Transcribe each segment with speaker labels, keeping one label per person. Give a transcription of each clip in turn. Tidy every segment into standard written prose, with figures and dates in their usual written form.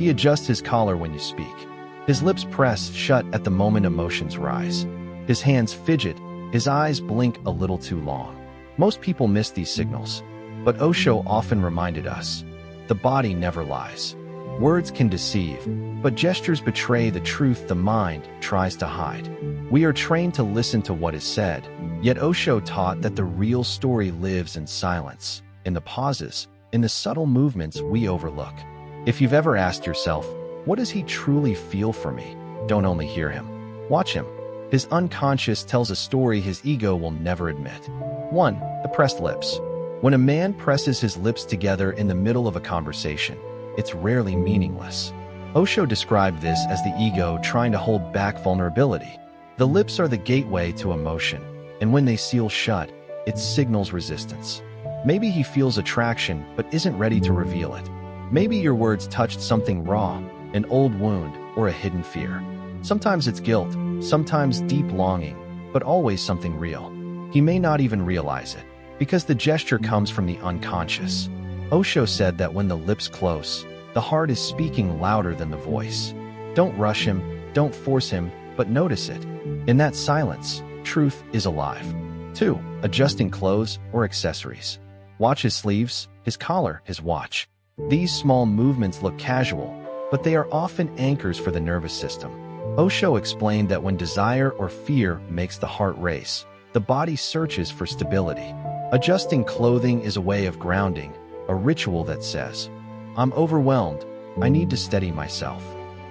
Speaker 1: He adjusts his collar when you speak. His lips press shut at the moment emotions rise. His hands fidget, his eyes blink a little too long. Most people miss these signals, but Osho often reminded us, the body never lies. Words can deceive, but gestures betray the truth the mind tries to hide. We are trained to listen to what is said, yet Osho taught that the real story lives in silence, in the pauses, in the subtle movements we overlook. If you've ever asked yourself, what does he truly feel for me? Don't only hear him. Watch him. His unconscious tells a story his ego will never admit. 1. The pressed lips. When a man presses his lips together in the middle of a conversation, it's rarely meaningless. Osho described this as the ego trying to hold back vulnerability. The lips are the gateway to emotion, and when they seal shut, it signals resistance. Maybe he feels attraction but isn't ready to reveal it. Maybe your words touched something raw, an old wound, or a hidden fear. Sometimes it's guilt, sometimes deep longing, but always something real. He may not even realize it, because the gesture comes from the unconscious. Osho said that when the lips close, the heart is speaking louder than the voice. Don't rush him, don't force him, but notice it. In that silence, truth is alive. 2. Adjusting clothes or accessories. Watch his sleeves, his collar, his watch. These small movements look casual, but they are often anchors for the nervous system. Osho explained that when desire or fear makes the heart race, the body searches for stability. Adjusting clothing is a way of grounding, a ritual that says, I'm overwhelmed, I need to steady myself.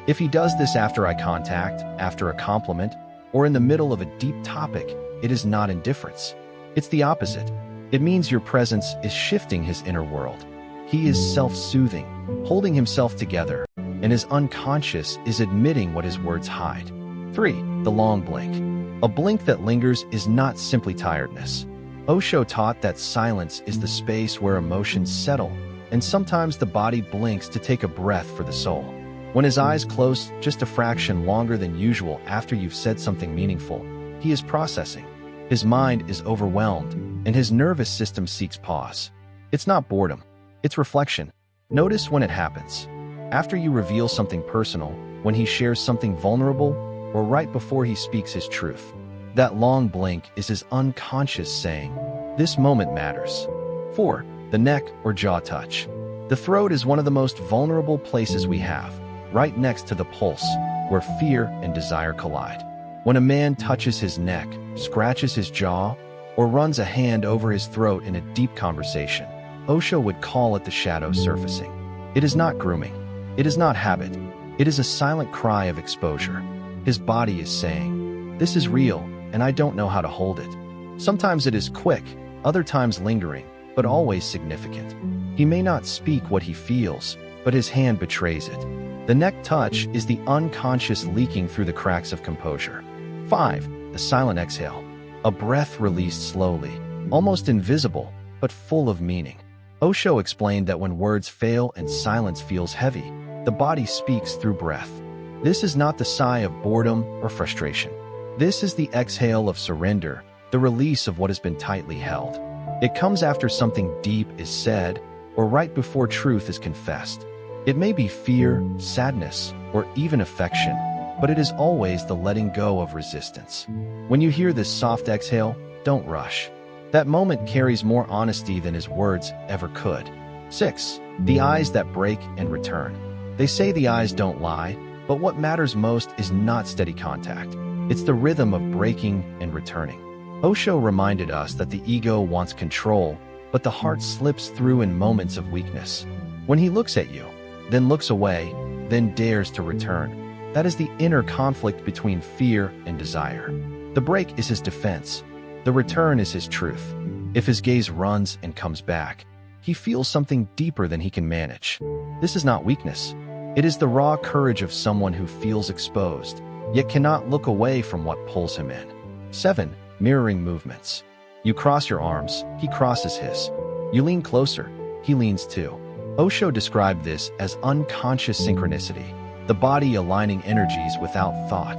Speaker 1: If he does this after eye contact, after a compliment, or in the middle of a deep topic, it is not indifference. It's the opposite. It means your presence is shifting his inner world. He is self-soothing, holding himself together, and his unconscious is admitting what his words hide. 3. The long blink. A blink that lingers is not simply tiredness. Osho taught that silence is the space where emotions settle, and sometimes the body blinks to take a breath for the soul. When his eyes close just a fraction longer than usual after you've said something meaningful, he is processing. His mind is overwhelmed, and his nervous system seeks pause. It's not boredom, it's reflection. Notice when it happens. After you reveal something personal, when he shares something vulnerable, or right before he speaks his truth. That long blink is his unconscious saying, this moment matters. 4. The neck or jaw touch. The throat is one of the most vulnerable places we have, right next to the pulse, where fear and desire collide. When a man touches his neck, scratches his jaw, or runs a hand over his throat in a deep conversation, Osho would call it the shadow surfacing. It is not grooming. It is not habit. It is a silent cry of exposure. His body is saying, this is real, and I don't know how to hold it. Sometimes it is quick, other times lingering, but always significant. He may not speak what he feels, but his hand betrays it. The neck touch is the unconscious leaking through the cracks of composure. 5. The silent exhale. A breath released slowly, almost invisible, but full of meaning. Osho explained that when words fail and silence feels heavy, the body speaks through breath. This is not the sigh of boredom or frustration. This is the exhale of surrender, the release of what has been tightly held. It comes after something deep is said, or right before truth is confessed. It may be fear, sadness, or even affection, but it is always the letting go of resistance. When you hear this soft exhale, don't rush. That moment carries more honesty than his words ever could. 6. The eyes that break and return. They say the eyes don't lie, but what matters most is not steady contact. It's the rhythm of breaking and returning. Osho reminded us that the ego wants control, but the heart slips through in moments of weakness. When he looks at you, then looks away, then dares to return, that is the inner conflict between fear and desire. The break is his defense. The return is his truth. If his gaze runs and comes back, he feels something deeper than he can manage. This is not weakness. It is the raw courage of someone who feels exposed, yet cannot look away from what pulls him in. 7. Mirroring movements. You cross your arms, he crosses his. You lean closer, he leans too. Osho described this as unconscious synchronicity, the body aligning energies without thought.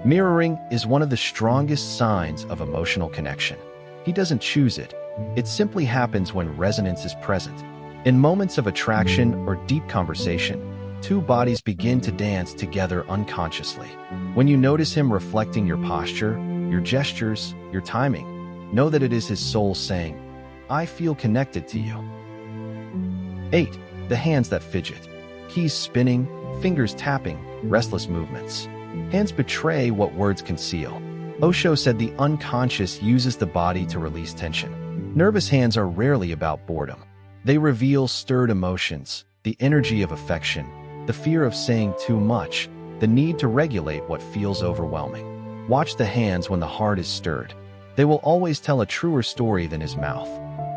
Speaker 1: Mirroring is one of the strongest signs of emotional connection. He doesn't choose it. It simply happens when resonance is present. In moments of attraction or deep conversation, two bodies begin to dance together unconsciously. When you notice him reflecting your posture, your gestures, your timing, know that it is his soul saying, "I feel connected to you." 8. The hands that fidget. Keys spinning, fingers tapping, restless movements. Hands betray what words conceal. Osho said the unconscious uses the body to release tension. Nervous hands are rarely about boredom. They reveal stirred emotions, the energy of affection, the fear of saying too much, the need to regulate what feels overwhelming. Watch the hands when the heart is stirred. They will always tell a truer story than his mouth.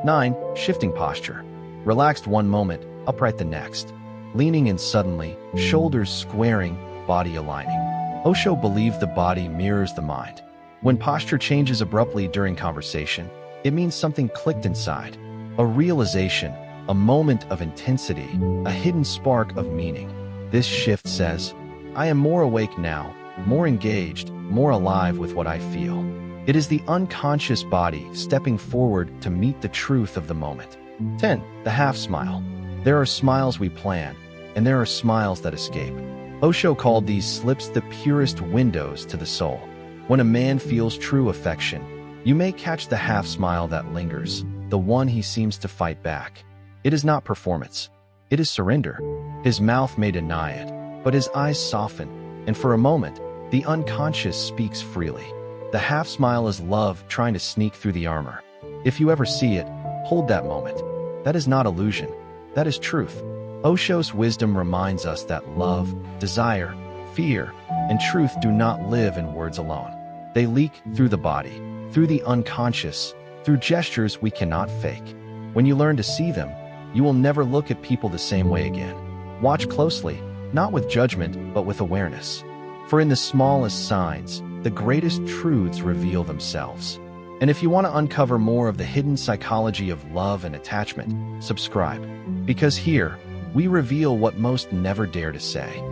Speaker 1: 9. Shifting posture. Relaxed one moment, upright the next. Leaning in suddenly, shoulders squaring, body aligning. Osho believed the body mirrors the mind. When posture changes abruptly during conversation, it means something clicked inside. A realization, a moment of intensity, a hidden spark of meaning. This shift says, "I am more awake now, more engaged, more alive with what I feel." It is the unconscious body stepping forward to meet the truth of the moment. 10. The half smile. There are smiles we plan, and there are smiles that escape. Osho called these slips the purest windows to the soul. When a man feels true affection, you may catch the half smile that lingers, the one he seems to fight back. It is not performance. It is surrender. His mouth may deny it, but his eyes soften, and for a moment, the unconscious speaks freely. The half smile is love trying to sneak through the armor. If you ever see it, hold that moment. That is not illusion. That is truth. Osho's wisdom reminds us that love, desire, fear, and truth do not live in words alone. They leak through the body, through the unconscious, through gestures we cannot fake. When you learn to see them, you will never look at people the same way again. Watch closely, not with judgment, but with awareness. For in the smallest signs, the greatest truths reveal themselves. And if you want to uncover more of the hidden psychology of love and attachment, subscribe. Because here, we reveal what most never dare to say.